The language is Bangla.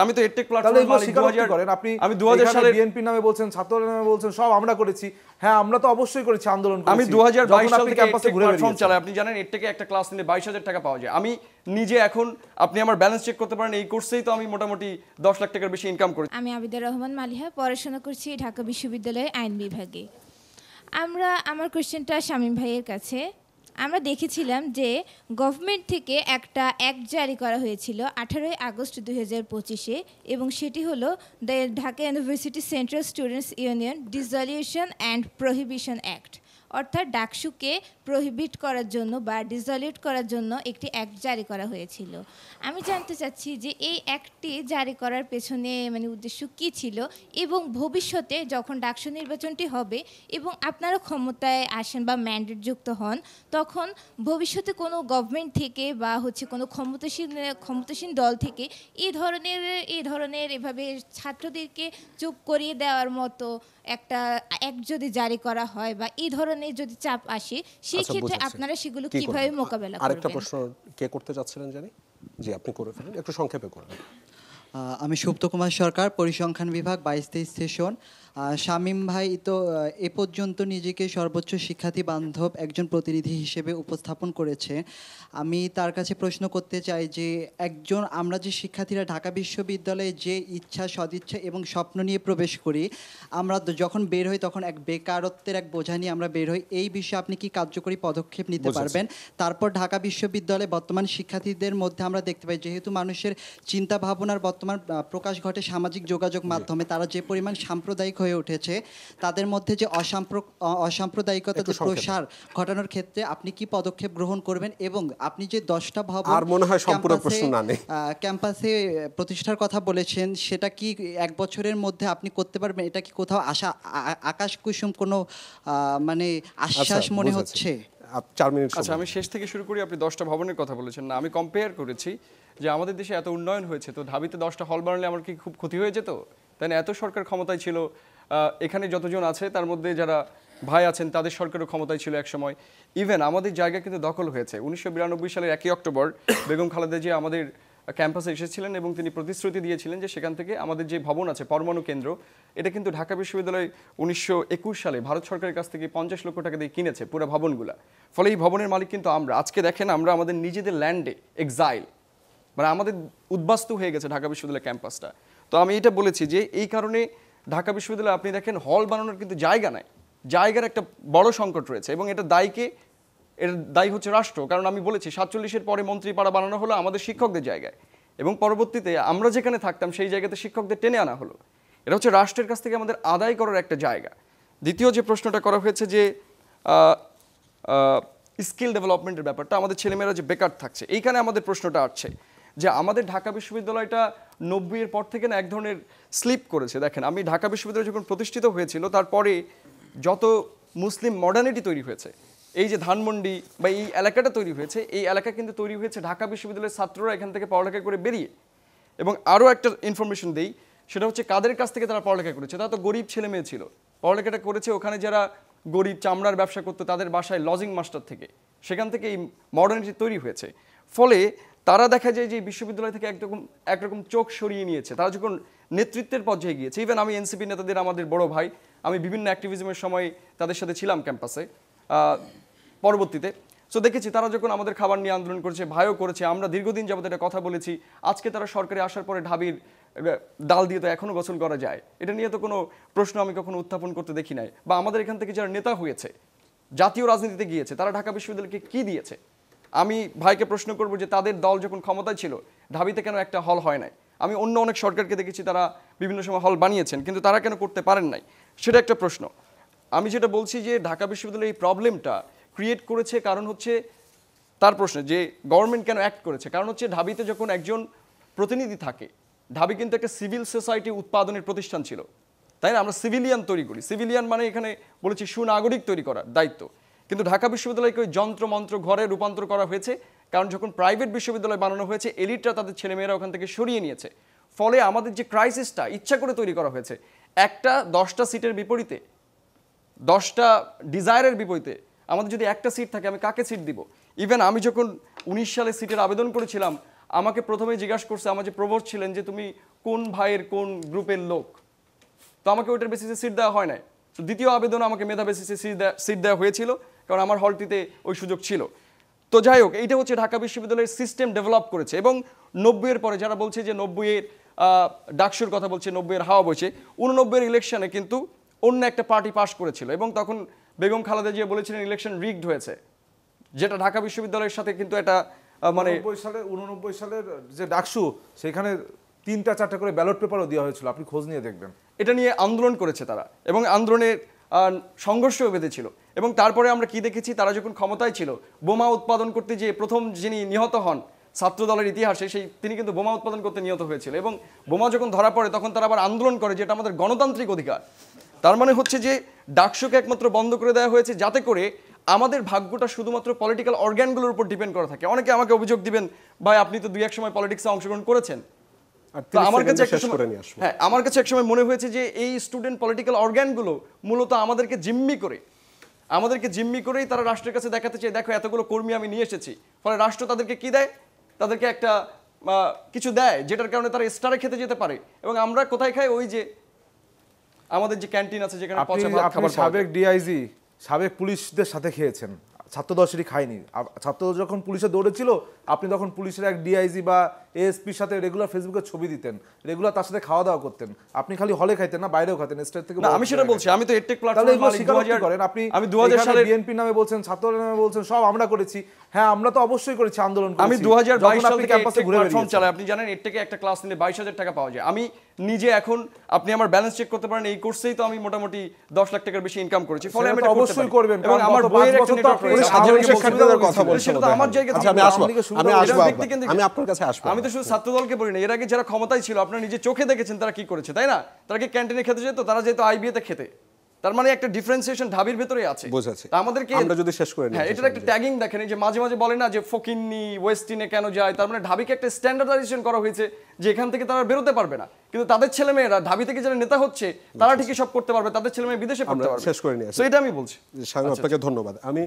আমি তো এডটেক প্ল্যাটফর্মের মালিক 2000 করেন আপনি। আমি 2000 সালে বিএনপি নামে বলছেন, ছাত্রদের নামে বলছেন, সব আমরা করেছি। হ্যাঁ, আমরা তো অবশ্যই করেছি, আন্দোলন করেছি। আমি 2022 সাল থেকে ক্যাম্পাসে ঘুরে প্ল্যাটফর্ম চালাই। আপনি জানেন এডটেকে একটা ক্লাস নিলে 22,000 টাকা পাওয়া যায়। আমি নিজে এখন আপনি আমার ব্যালেন্স চেক করতে পারেন, এই কোর্সেই তো আমি মোটামুটি 10 লাখ টাকার বেশি ইনকাম করি। আমি আবিদা রহমান মালিহা, পড়াশোনা করছি ঢাকা বিশ্ববিদ্যালয়ের আইন বিভাগে। আমার কোশ্চেনটা শামীম ভাইয়ের কাছে। আমরা দেখেছিলাম যে গভর্নমেন্ট থেকে একটা অ্যাক্ট জারি করা হয়েছিল 18 আগস্ট 2025-এ, এবং সেটি হলো the Dhaka university central students union dissolution and prohibition act, অর্থাৎ ডাকসুকে প্রহিবিট করার জন্য বা ডিসলিউট করার জন্য একটি অ্যাক্ট জারি করা হয়েছিল। আমি জানতে চাচ্ছি যে এই অ্যাক্টটি জারি করার পেছনে উদ্দেশ্য কী ছিল, এবং ভবিষ্যতে যখন ডাকসু নির্বাচনটি হবে এবং আপনারা ক্ষমতায় আসেন বা ম্যান্ডেট যুক্ত হন, তখন ভবিষ্যতে কোনো গভর্নমেন্ট থেকে বা কোনো ক্ষমতাসীন দল থেকে এই ধরনের এভাবে ছাত্রদেরকে চুপ করিয়ে দেওয়ার মতো একটা অ্যাক্ট যদি জারি করা হয় বা এই ধরনের যদি চাপ আসে, সেই ক্ষেত্রে আপনারা সেগুলো কিভাবে মোকাবেলা করবেন? আরেকটা প্রশ্ন কে করতে যাচ্ছিলেন জানি? জি, আপনি করে ফেলেন, একটু সংক্ষেপে করবেন। আমি সুপ্ত কুমার সরকার, পরিসংখ্যান বিভাগ, 22-23 সেশন। শামীম ভাই তো এ পর্যন্ত নিজেকে সর্বোচ্চ শিক্ষার্থী বান্ধব একজন প্রতিনিধি হিসেবে উপস্থাপন করেছে। আমি তার কাছে প্রশ্ন করতে চাই যে আমরা যে শিক্ষার্থীরা ঢাকা বিশ্ববিদ্যালয়ে যে ইচ্ছা, সদিচ্ছা এবং স্বপ্ন নিয়ে প্রবেশ করি, আমরা যখন বের হই তখন এক বেকারত্বের এক বোঝা নিয়ে আমরা বের হই। এই বিষয়ে আপনি কি কার্যকরী পদক্ষেপ নিতে পারবেন? তারপর ঢাকা বিশ্ববিদ্যালয়ে বর্তমান শিক্ষার্থীদের মধ্যে আমরা দেখতে পাই, যেহেতু মানুষের চিন্তা ভাবনার বর্তমান প্রকাশ ঘটে সামাজিক যোগাযোগ মাধ্যমে, তারা যে পরিমাণ সাম্প্রদায়িক হয়ে উঠেছে, তাদের মধ্যে যে অসাম্প্রদায়িকতা প্রসার ঘটানোর ক্ষেত্রে আপনি কি পদক্ষেপ গ্রহণ করবেন? এবং আপনি যে 10টা ভবন আর মনে হয় সম্পূর্ণ প্রশ্ন না নেই ক্যাম্পাসে প্রতিষ্ঠার কথা বলেছেন, সেটা কি 1 বছরের মধ্যে আপনি করতে পারবেন? এটা কি কোথাও আকাশ কুসুম কোনো আশ্বাস মনে হচ্ছে? 4 মিনিট। আচ্ছা, আমি শেষ থেকে শুরু করি। আপনি 10টা ভবনের কথা বলেছেন না, আমি কম্পেয়ার করেছি যে আমাদের দেশে এত উন্নয়ন হয়েছে, তো ঢাবিতে 10টা হল বানালে আমার কি খুব ক্ষতি হয়ে যেত? তাই না? এত সরকার ক্ষমতায় ছিল, এখানে যতজন আছে তার মধ্যে যারা ভাই আছেন তাদের সরকারও ক্ষমতায় ছিল এক সময়। ইভেন আমাদের জায়গা কিন্তু দখল হয়েছে। 1992 সালের 1 অক্টোবর বেগম খালেদা জিয়া আমাদের ক্যাম্পাসে এসেছিলেন এবং তিনি প্রতিশ্রুতি দিয়েছিলেন যে সেখান থেকে আমাদের যে ভবন আছে পরমাণু কেন্দ্র, এটা কিন্তু ঢাকা বিশ্ববিদ্যালয় 1921 সালে ভারত সরকারের কাছ থেকে 50 লক্ষ টাকা দিয়ে কিনেছে পুরো ভবনগুলা। ফলে এই ভবনের মালিক কিন্তু আমরা। আজকে দেখেন আমরা আমাদের নিজেদের ল্যান্ডে এক্সাইল, আমাদের উদ্বাস্তু হয়ে গেছে ঢাকা বিশ্ববিদ্যালয় ক্যাম্পাসটা। তো আমি এটা বলেছি যে এই কারণে ঢাকা বিশ্ববিদ্যালয়ে আপনি দেখেন হল বানানোর কিন্তু জায়গা নাই, জায়গার একটা বড় সংকট রয়েছে, এবং এটা এর দায়ী হচ্ছে রাষ্ট্র। কারণ আমি বলেছি 47-এর পরে মন্ত্রীপাড়া বানানো হলো আমাদের শিক্ষকদের জায়গায়, এবং পরবর্তীতে আমরা যেখানে থাকতাম সেই জায়গাতে শিক্ষকদের টেনে আনা হলো। এটা হচ্ছে রাষ্ট্রের কাছ থেকে আমাদের আদায় করার একটা জায়গা। দ্বিতীয় যে প্রশ্নটা করা হয়েছে যে স্কিল ডেভেলপমেন্টের ব্যাপারটা, আমাদের ছেলেমেয়েরা যে বেকার থাকছে, এইখানে আমাদের প্রশ্নটা আসছে যে আমাদের ঢাকা বিশ্ববিদ্যালয়টা 90-এর পর থেকে না এক ধরনের স্লিপ করেছে। দেখেন, আমি ঢাকা বিশ্ববিদ্যালয় যখন প্রতিষ্ঠিত হয়েছিল তারপরে যত মুসলিম মডার্নিটি তৈরি হয়েছে, এই যে ধানমন্ডি বা এই এলাকাটা তৈরি হয়েছে, এই এলাকা কিন্তু তৈরি হয়েছে ঢাকা বিশ্ববিদ্যালয়ের ছাত্ররা এখান থেকে পড়ালেখা করে বেরিয়ে। এবং আরও একটা ইনফরমেশন দেই, সেটা হচ্ছে কাদের কাছ থেকে তারা পড়ালেখা করেছে। তারা তো গরিব ছেলে মেয়ে ছিল, পড়ালেখাটা করেছে ওখানে যারা গরিব চামড়ার ব্যবসা করতো তাদের বাসায় লজিং মাস্টার থেকে, সেখান থেকে এই মডার্নিটি তৈরি হয়েছে। ফলে তারা দেখা যায় যে বিশ্ববিদ্যালয় থেকে একরকম চোখ সরিয়ে নিয়েছে। তারা যখন নেতৃত্বের পর্যায়ে গিয়েছে, ইভেন আমি এনসিপি নেতাদের, আমাদের বড় ভাই, আমি বিভিন্ন অ্যাক্টিভিজমের সময় তাদের সাথে ছিলাম ক্যাম্পাসে পরবর্তীতে। সো দেখেছি তারা যখন আমাদের খাবার নিয়ে আন্দোলন করেছে, ভাইও করেছে, আমরা দীর্ঘদিন যাবত এটা কথা বলেছি। আজকে তারা সরকারে আসার পরে ঢাবির ডাল দিয়ে তো এখনও গোসল করা যায়, এটা নিয়ে তো কোনো প্রশ্ন আমি কখনো উত্থাপন করতে দেখি নাই। বা আমাদের এখান থেকে যারা নেতা হয়েছে, জাতীয় রাজনীতিতে গিয়েছে, তারা ঢাকা বিশ্ববিদ্যালয়কে কী দিয়েছে? আমি ভাইকে প্রশ্ন করব যে তাদের দল যখন ক্ষমতায় ছিল ঢাবিতে কেন একটা হল হয় নাই? আমি অন্য অনেক সরকারকে দেখেছি তারা বিভিন্ন সময় হল বানিয়েছেন, কিন্তু তারা কেন করতে পারেন নাই? সেটা একটা প্রশ্ন। আমি যেটা বলছি যে ঢাকা বিশ্ববিদ্যালয় এই প্রবলেমটা ক্রিয়েট করেছে, কারণ হচ্ছে তার প্রশ্ন যে গভর্নমেন্ট কেন অ্যাক্ট করেছে, কারণ হচ্ছে ঢাবিতে যখন একজন প্রতিনিধি থাকে, ঢাবি কিন্তু একটা সিভিল সোসাইটি উৎপাদনের প্রতিষ্ঠান ছিল, তাই না? আমরা সিভিলিয়ান তৈরি করি, সিভিলিয়ান মানে এখানে বলেছি সুনাগরিক তৈরি করার দায়িত্ব। কিন্তু ঢাকা বিশ্ববিদ্যালয়কে ওই যন্ত্রমন্ত্র ঘরে রূপান্তর করা হয়েছে, কারণ যখন প্রাইভেট বিশ্ববিদ্যালয় বানানো হয়েছে এলিটরা তাদের ছেলেমেয়েরা ওখান থেকে সরিয়ে নিয়েছে। ফলে আমাদের যে ক্রাইসিসটা ইচ্ছা করে তৈরি করা হয়েছে, একটা 10টা সিটের বিপরীতে, 10টা ডিজায়ারের বিপরীতে আমাদের যদি একটা সিট থাকে, আমি কাকে সিট দিব? ইভেন আমি যখন 19 সালে সিটের আবেদন করেছিলাম, আমাকে প্রথমে জিজ্ঞাসা করছে আমার যে প্রভোস্ট ছিলেন যে তুমি কোন ভাইয়ের কোন গ্রুপের লোক, তো আমাকে ওইটার বেসিসে সিট দেওয়া হয় নাই। তো দ্বিতীয় আবেদন আমাকে মেধা বেসিসে সিট দেওয়া হয়েছিল, কারণ আমার হলটিতে ওই সুযোগ ছিল। তো যাই হোক, এইটা হচ্ছে ঢাকা বিশ্ববিদ্যালয়ের সিস্টেম ডেভেলপ করেছে। এবং 90-এর পরে যারা বলছে যে 90-এর ডাকসুর কথা বলছে, 90-এর হাওয়া বইছে, 89-এর ইলেকশনে কিন্তু অন্য একটা পার্টি পাস করেছিল এবং তখন বেগম খালেদা জিয়া বলেছিলেন ইলেকশন রিগড হয়েছে, যেটা ঢাকা বিশ্ববিদ্যালয়ের সাথে কিন্তু এটা মানে 89 সালের যে ডাকসু, সেখানে 3টা-4টা করে ব্যালট পেপারও দেওয়া হয়েছিল, আপনি খোঁজ নিয়ে দেখবেন। এটা নিয়ে আন্দোলন করেছে তারা এবং আন্দোলনের সংঘর্ষও বেঁধেছিল। এবং তারপরে আমরা কি দেখেছি, তারা যখন ক্ষমতায় ছিল, বোমা উৎপাদন করতে যে প্রথম যিনি নিহত হন ছাত্র দলের ইতিহাসে, তিনি কিন্তু বোমা উৎপাদন করতে নিহত হয়েছিল। এবং বোমা যখন ধরা পড়ে তখন তারা আবার আন্দোলন করে, যেটা আমাদের গণতান্ত্রিক অধিকার। তার মানে হচ্ছে যে ডাকসুকে একমাত্র বন্ধ করে দেওয়া হয়েছে যাতে করে আমাদের ভাগ্যটা শুধুমাত্র পলিটিক্যাল অর্গানগুলোর উপর ডিপেন্ড করা থাকে। অনেকে আমাকে অভিযোগ দিবেন, ভাই আপনি তো 2-1 সময় পলিটিক্সে অংশগ্রহণ করেছেন। তো আমার কাছে আমার কাছে একসময় মনে হয়েছে যে এই স্টুডেন্ট পলিটিক্যাল অর্গানগুলো মূলত আমাদেরকে জিম্মি করেই তারা রাষ্ট্রের কাছে দেখাতে চায়, দেখো এতগুলো কর্মী আমি নিয়ে এসেছি। ফলে রাষ্ট্র তাদেরকে কি দেয়, তাদেরকে একটা কিছু দেয় যেটার কারণে তারা স্টারে খেতে যেতে পারে। এবং আমরা কোথায় খাই, ওই যে আমাদের যে ক্যান্টিন আছে যেখানে পচা ভাত খাবার পাওয়া যায়। সাবেক ডিআইজি, সাবেক পুলিশদের সাথে খেয়েছেন, ছাত্রদল সেটি খায়নি। ছাত্রদল যখন পুলিশে দৌড়েছিল, আপনি তখন পুলিশের এক ডিআইজি বা এএসপির সাথে রেগুলার ফেসবুকে ছবি দিতেন, রেগুলার তার সাথে খাওয়া দাওয়া করতেন। আপনি খালি হলে খাইতেন না, বাইরেও খাইতেন, স্টেট থেকে। না, আমি সেটা বলছি, আমি তো এডটেক তাহলে প্ল্যাটফর্ম এগুলো মালিক। স্বীকারোক্তি করেন আপনি। আমি 2000 সালে বিএনপি নামে বলছেন, ছাত্রদল নামে বলছেন, সব আমরা করেছি। হ্যাঁ, আমরা তো অবশ্যই করেছি, আন্দোলন করেছি। আমি 2022 সাল থেকে ক্যাম্পাসে ঘুরে প্ল্যাটফর্ম বেরিয়েছি। চালাই। আপনি জানেন এডটেকে একটা ক্লাস নিলে 22,000 টাকা পাওয়া যায়। আমি নিজে এখন, আপনি আমার ব্যালেন্স চেক করতে পারেন, এই কোর্সেই তো আমি মোটামুটি 10 লাখ টাকার বেশি ইনকাম করেছি। ফলে আমি সেটা তো অবশ্যই করবেন, এবং কারণ আমার গত বইয়ের 5 একটা বছর তো নেটওয়ার্ক আপনি রয়েছে। সাধারণ আমাদেরকে শিক্ষার্থীদের কথা বলছেন, বলছেন। সেটা তো আমার জায়গা আচ্ছা, থেকে। আমি আপনার কাছে আসবো। আমি তো শুধু ছাত্রদলকে বলি না, এর আগে যারা ক্ষমতায় ছিল আপনারা নিজে চোখে দেখেছেন তারা কি করেছে, তাই না? তারা কি ক্যান্টিনে খেতে যেত? তারা যেত আইবিএতে খেতে। তার মানে একটা ডিফারেন্সিয়েশন ঢাবির ভেতরেই আছে। বুঝেছি। তা আমাদেরকে আমরা যদি শেষ করে নিই, হ্যাঁ, এটার একটা ট্যাগিং দেখেন, এই যে মাঝে মাঝে বলে না যে ফকিন্নি ওয়েস্টিনে কেন যায়, তার মানে ঢাবিকে একটা স্ট্যান্ডার্ডাইজেশন করা হয়েছে যে এখান থেকে তারা বেরোতে পারবে না, কিন্তু তাদের ছেলেমেয়েরা ঢাবি থেকে যারা নেতা হচ্ছে তারা ঠিকই সব করতে পারবে, তাদের ছেলেমেয়ে বিদেশে পড়তে পারবে। শেষ করে নিয়ে আসি। তো এটা আমি বলছি। শামীম, আপনাকে ধন্যবাদ। আমি